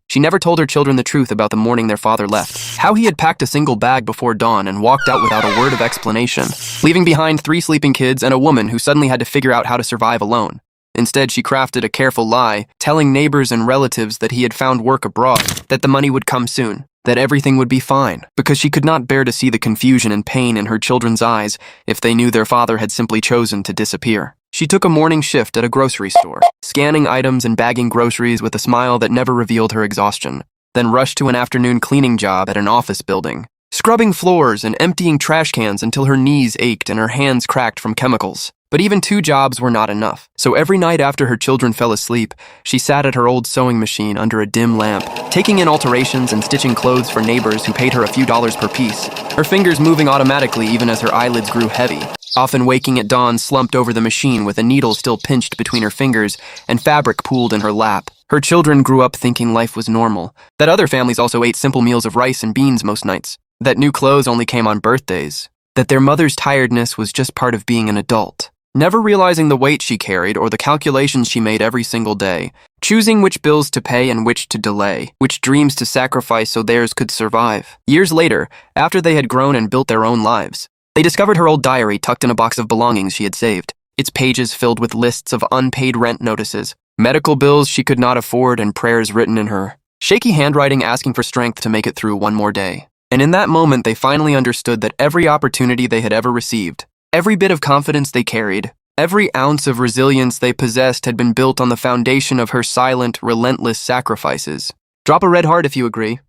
She never told her children the truth about the morning their father left, how he had packed a single bag before dawn and walked out without a word of explanation, leaving behind 3 sleeping kids and a woman who suddenly had to figure out how to survive alone. Instead, she crafted a careful lie, telling neighbors and relatives that he had found work abroad, that the money would come soon, that everything would be fine, because she could not bear to see the confusion and pain in her children's eyes if they knew their father had simply chosen to disappear. She took a morning shift at a grocery store, scanning items and bagging groceries with a smile that never revealed her exhaustion, then rushed to an afternoon cleaning job at an office building, scrubbing floors and emptying trash cans until her knees ached and her hands cracked from chemicals. But even 2 jobs were not enough, so every night after her children fell asleep, she sat at her old sewing machine under a dim lamp, taking in alterations and stitching clothes for neighbors who paid her a few dollars per piece, her fingers moving automatically even as her eyelids grew heavy, often waking at dawn slumped over the machine with a needle still pinched between her fingers and fabric pooled in her lap. Her children grew up thinking life was normal, that other families also ate simple meals of rice and beans most nights, that new clothes only came on birthdays, that their mother's tiredness was just part of being an adult. Never realizing the weight she carried or the calculations she made every single day, choosing which bills to pay and which to delay, which dreams to sacrifice so theirs could survive. Years later, after they had grown and built their own lives, they discovered her old diary tucked in a box of belongings she had saved, its pages filled with lists of unpaid rent notices, medical bills she could not afford, and prayers written in her shaky handwriting asking for strength to make it through one more day. And in that moment, they finally understood that every opportunity they had ever received, every bit of confidence they carried, every ounce of resilience they possessed had been built on the foundation of her silent, relentless sacrifices. Drop a red heart if you agree.